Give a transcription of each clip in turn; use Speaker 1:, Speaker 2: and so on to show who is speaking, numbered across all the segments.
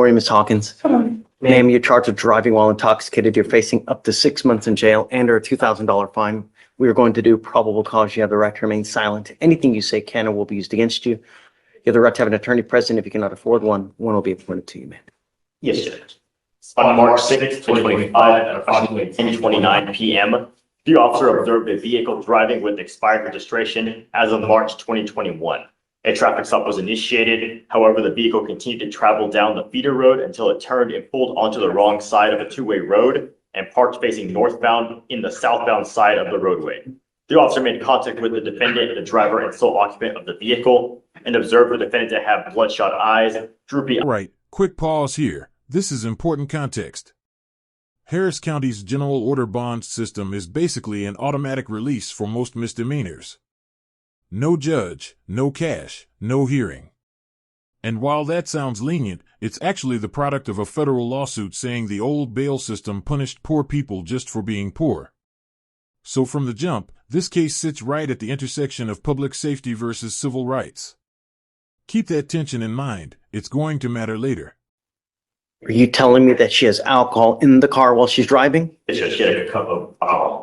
Speaker 1: Morning, Ms. Hawkins. Ma'am, you're charged with driving while intoxicated. You're facing up to 6 months in jail and or a $2,000 fine. We are going to do probable cause. You have the right to remain silent. Anything you say can or will be used against you. You have the right to have an attorney present. If you cannot afford one, one will be appointed to you, ma'am.
Speaker 2: Yes, Judge. On March 6, 2025, at approximately 10:29 p.m., the officer observed a vehicle driving with expired registration as of March 2021. A traffic stop was initiated. However, the vehicle continued to travel down the feeder road until it turned and pulled onto the wrong side of a two-way road and parked facing northbound in the southbound side of the roadway. The officer made contact with the defendant, the driver and sole occupant of the vehicle, and observed the defendant to have bloodshot eyes, droopy.
Speaker 3: All right, quick pause here. This is important context. Harris County's general order bond system is basically an automatic release for most misdemeanors. No judge, no cash, no hearing. And while that sounds lenient, it's actually the product of a federal lawsuit saying the old bail system punished poor people just for being poor. So from the jump, this case sits right at the intersection of public safety versus civil rights. Keep that tension in mind. It's going to matter later.
Speaker 1: Are you telling me that she has alcohol in the car while she's driving?
Speaker 2: She had a cup of alcohol.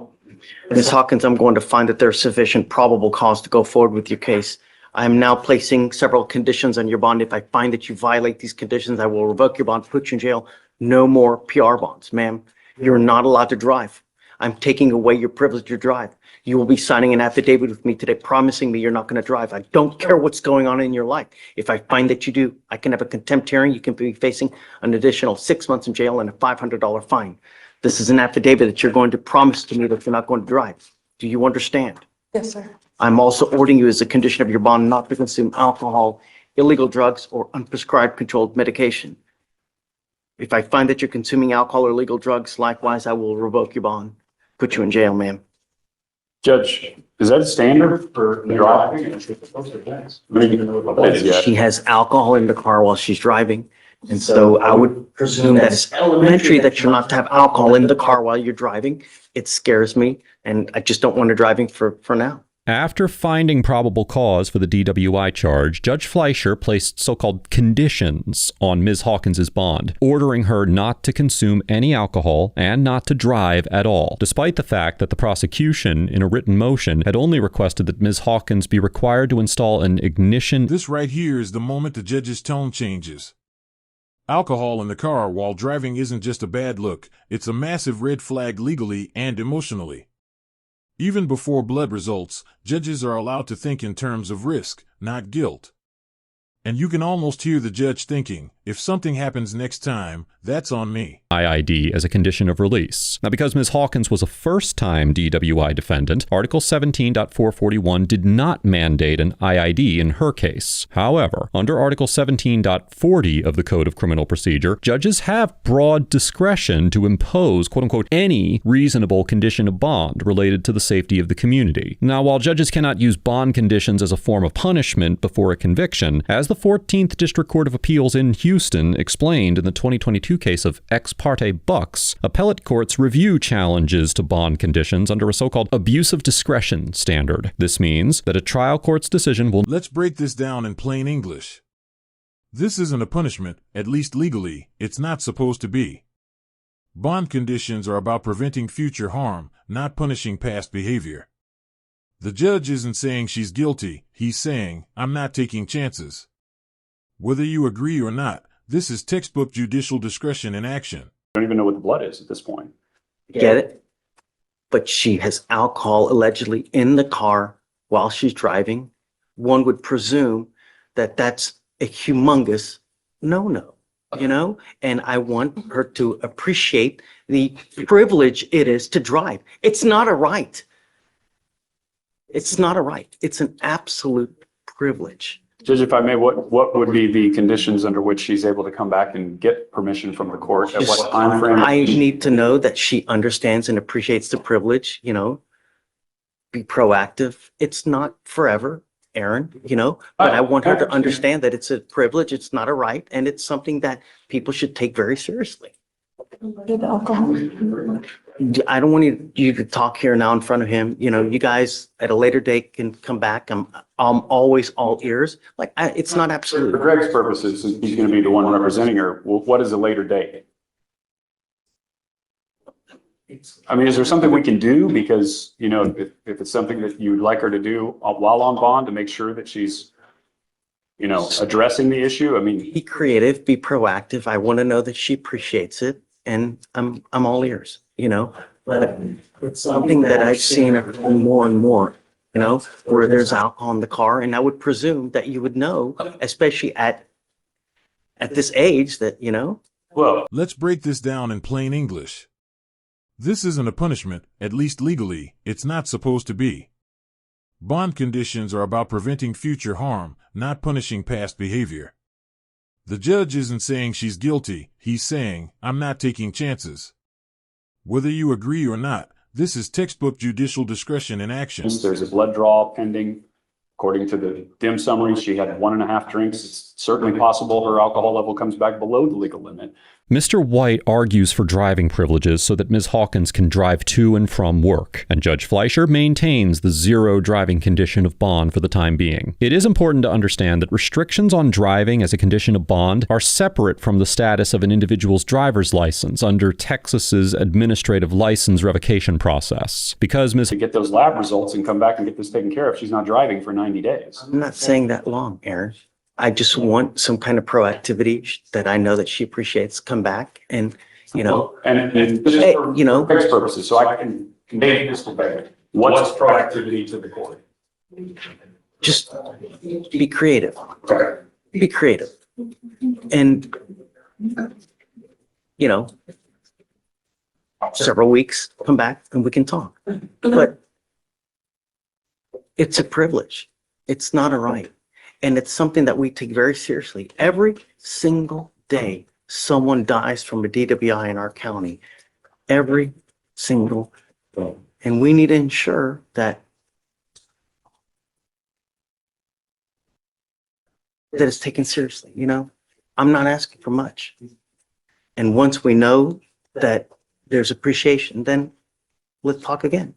Speaker 1: Ms. Hawkins, I'm going to find that there's sufficient probable cause to go forward with your case. I am now placing several conditions on your bond. If I find that you violate these conditions, I will revoke your bond, put you in jail. No more PR bonds, ma'am. You're not allowed to drive. I'm taking away your privilege to drive. You will be signing an affidavit with me today promising me you're not going to drive. I don't care what's going on in your life. If I find that you do, I can have a contempt hearing. You can be facing an additional 6 months in jail and a $500 fine. This is an affidavit that you're going to promise to me that you're not going to drive. Do you understand?
Speaker 4: Yes, sir.
Speaker 1: I'm also ordering you as a condition of your bond not to consume alcohol, illegal drugs, or unprescribed controlled medication. If I find that you're consuming alcohol or illegal drugs, likewise, I will revoke your bond, put you in jail, ma'am.
Speaker 5: Judge, is that standard for driving?
Speaker 1: She has alcohol in the car while she's driving. And so I would presume that it's elementary that you're not to have alcohol in the car while you're driving. It scares me, and I just don't want her driving for now.
Speaker 6: After finding probable cause for the DWI charge, Judge Fleischer placed so-called conditions on Ms. Hawkins' bond, ordering her not to consume any alcohol and not to drive at all, despite the fact that the prosecution, in a written motion, had only requested that Ms. Hawkins be required to install an ignition.
Speaker 3: This right here is the moment the judge's tone changes. Alcohol in the car while driving isn't just a bad look, it's a massive red flag legally and emotionally. Even before blood results, judges are allowed to think in terms of risk, not guilt. And you can almost hear the judge thinking, if something happens next time, that's on me.
Speaker 6: IID as a condition of release. Now, because Ms. Hawkins was a first-time DWI defendant, Article 17.441 did not mandate an IID in her case. However, under Article 17.40 of the Code of Criminal Procedure, judges have broad discretion to impose, quote-unquote, any reasonable condition of bond related to the safety of the community. Now, while judges cannot use bond conditions as a form of punishment before a conviction, as the 14th District Court of Appeals in Houston explained in the 2022 case of Ex parte Bucks, appellate courts review challenges to bond conditions under a so-called abuse of discretion standard. This means that a trial court's decision will...
Speaker 3: Let's break this down in plain English. This isn't a punishment, at least legally, it's not supposed to be. Bond conditions are about preventing future harm, not punishing past behavior. The judge isn't saying she's guilty, he's saying, I'm not taking chances. Whether you agree or not, this is textbook judicial discretion in action.
Speaker 5: I don't even know what the blood is at this point.
Speaker 1: Get it? But she has alcohol allegedly in the car while she's driving. One would presume that that's a humongous no-no, you know? And I want her to appreciate the privilege it is to drive. It's not a right. It's not a right. It's an absolute privilege.
Speaker 5: Judge, if I may, what would be the conditions under which she's able to come back and get permission from the court? At what time frame?
Speaker 1: I need to know that she understands and appreciates the privilege, you know, be proactive. It's not forever, Aaron, you know, but I want her to understand that it's a privilege, it's not a right, and it's something that people should take very seriously.
Speaker 4: With alcohol.
Speaker 1: I don't want you to talk here now in front of him. You know, you guys at a later date can come back. I'm always all ears. Like, it's not
Speaker 5: For
Speaker 1: absolute.
Speaker 5: Greg's purposes, since he's going to be the one representing her, what is a later date? I mean, is there something we can do? Because, you know, if it's something that you'd like her to do while on bond to make sure that she's, you know, addressing the issue, I mean.
Speaker 1: Be creative, be proactive. I want to know that she appreciates it, and I'm all ears, you know? But it's something that I've seen more and more, you know, where there's alcohol in the car, and I would presume that you would know, especially at this age that, you know.
Speaker 5: Well,
Speaker 3: Let's break this down in plain English. This isn't a punishment, at least legally, it's not supposed to be. Bond conditions are about preventing future harm, not punishing past behavior. The judge isn't saying she's guilty, he's saying, I'm not taking chances. Whether you agree or not, this is textbook judicial discretion in action.
Speaker 5: there's a blood draw pending. According to the dim summary, she had 1.5 drinks. It's certainly possible her alcohol level comes back below the legal limit.
Speaker 6: Mr. White argues for driving privileges so that Ms. Hawkins can drive to and from work, and Judge Fleischer maintains the 0 driving condition of bond for the time being. It is important to understand that restrictions on driving as a condition of bond are separate from the status of an individual's driver's license under Texas's administrative license revocation process. Because Ms.
Speaker 5: To get those lab results and come back and get this taken care of, she's not driving for 90 days.
Speaker 1: I'm not saying that long, Aaron. I just want some kind of proactivity that I know that she appreciates. Come back and, you know,
Speaker 5: And just
Speaker 1: Hey,
Speaker 5: for
Speaker 1: you know.
Speaker 5: Greg's purposes, so I can convey this to Greg. What's proactivity to the court?
Speaker 1: just be creative.
Speaker 5: Okay.
Speaker 1: Be creative. And, you know, several weeks, come back and we can talk. But it's a privilege. It's not a right. And it's something that we take very seriously. Every single day, someone dies from a DWI in our county. Every single day. And we need to ensure that it's taken seriously, you know? I'm not asking for much. And once we know that there's appreciation, then let's talk again.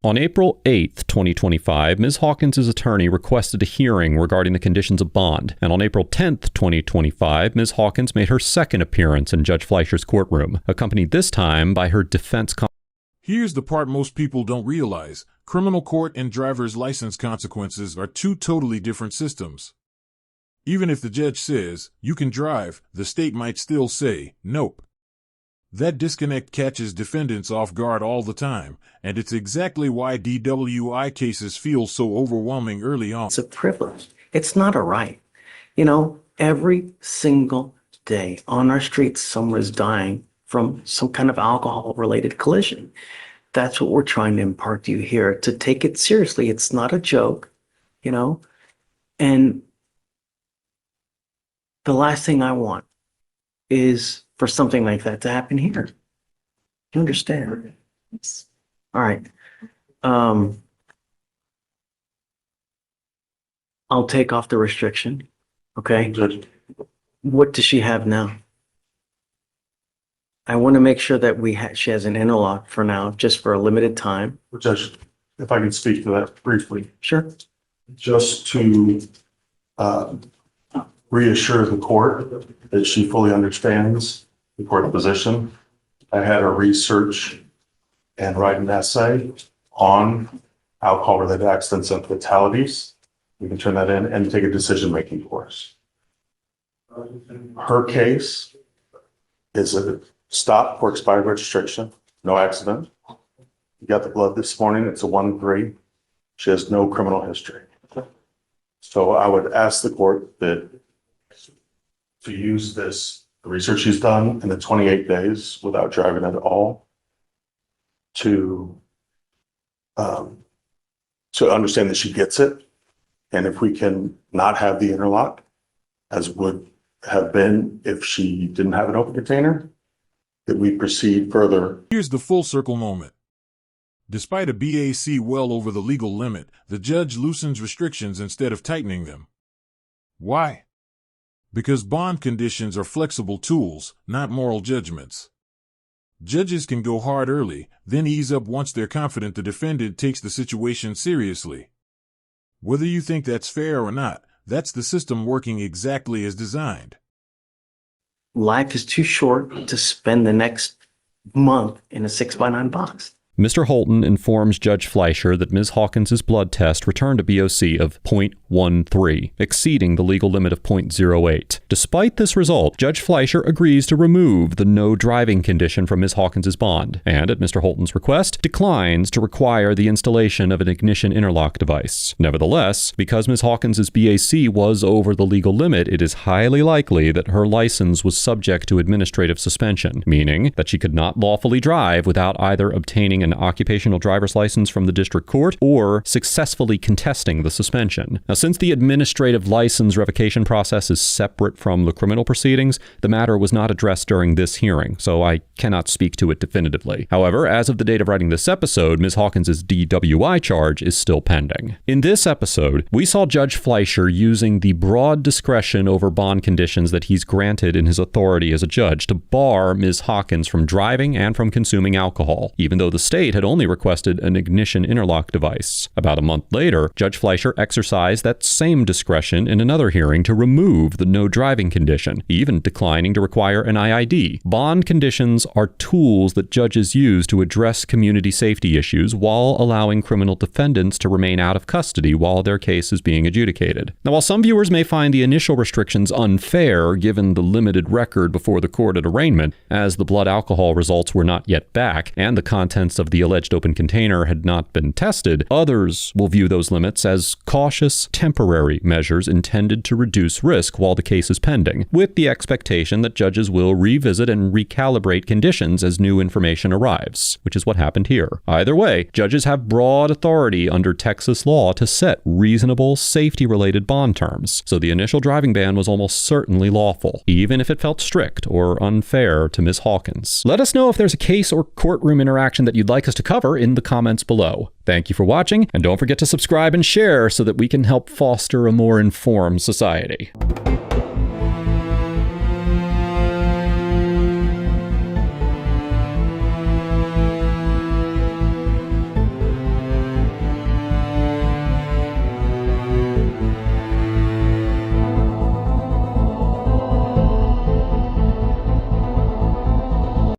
Speaker 6: On April 8th, 2025, Ms. Hawkins' attorney requested a hearing regarding the conditions of bond, and on April 10th, 2025, Ms. Hawkins made her second appearance in Judge Fleischer's courtroom, accompanied this time by her defense counsel.
Speaker 3: Here's the part most people don't realize. Criminal court and driver's license consequences are 2 totally different systems. Even if the judge says, you can drive, the state might still say, nope. That disconnect catches defendants off guard all the time, and it's exactly why DWI cases feel so overwhelming early on.
Speaker 1: It's a privilege. It's not a right. You know, every single day on our streets, someone is dying from some kind of alcohol-related collision. That's what we're trying to impart to you here, to take it seriously. It's not a joke, you know? And the last thing I want is for something like that to happen here. You understand? All right. I'll take off the restriction. Okay. What does she have now? I want to make sure that she has an interlock for now, just for a limited time.
Speaker 7: Judge, if I can speak to that briefly,
Speaker 1: Sure.
Speaker 7: just to reassure the court that she fully understands the court position. I had her research and write an essay on alcohol-related accidents and fatalities. We can turn that in and take a decision-making course. Her case is a stop for expired registration, no accident. You got the blood this morning, it's a 1-3. She has no criminal history. So I would ask the court that to use this, the research she's done in the 28 days without driving at all, to understand that she gets it. And if we can not have the interlock, as would have been if she didn't have an open container, that we proceed further.
Speaker 3: Here's the full circle moment. Despite a BAC well over the legal limit, the judge loosens restrictions instead of tightening them. Why? Because bond conditions are flexible tools, not moral judgments. Judges can go hard early, then ease up once they're confident the defendant takes the situation seriously. Whether you think that's fair or not, that's the system working exactly as designed.
Speaker 1: Life is too short to spend the next month in a 6x9 box.
Speaker 6: Mr. Holton informs Judge Fleischer that Ms. Hawkins' blood test returned a BOC of 0.13, exceeding the legal limit of 0.08. Despite this result, Judge Fleischer agrees to remove the no driving condition from Ms. Hawkins' bond, and at Mr. Holton's request, declines to require the installation of an ignition interlock device. Nevertheless, because Ms. Hawkins' BAC was over the legal limit, it is highly likely that her license was subject to administrative suspension, meaning that she could not lawfully drive without either obtaining an occupational driver's license from the district court or successfully contesting the suspension. Now, since the administrative license revocation process is separate from the criminal proceedings, the matter was not addressed during this hearing, so I cannot speak to it definitively. However, as of the date of writing this episode, Ms. Hawkins' DWI charge is still pending. In this episode, we saw Judge Fleischer using the broad discretion over bond conditions that he's granted in his authority as a judge to bar Ms. Hawkins from driving and from consuming alcohol, even though the state had only requested an ignition interlock device. About a month later, Judge Fleischer exercised that same discretion in another hearing to remove the no driving condition, even declining to require an IID. Bond conditions are tools that judges use to address community safety issues while allowing criminal defendants to remain out of custody while their case is being adjudicated. Now, while some viewers may find the initial restrictions unfair given the limited record before the court at arraignment, as the blood alcohol results were not yet back and the contents of the alleged open container had not been tested, others will view those limits as cautious, temporary measures intended to reduce risk while the case is pending, with the expectation that judges will revisit and recalibrate conditions as new information arrives, which is what happened here. Either way, judges have broad authority under Texas law to set reasonable, safety-related bond terms, so the initial driving ban was almost certainly lawful, even if it felt strict or unfair to Ms. Hawkins. Let us know if there's a case or courtroom interaction that you'd like us to cover in the comments below. Thank you for watching, and don't forget to subscribe and share so that we can help foster a more informed society.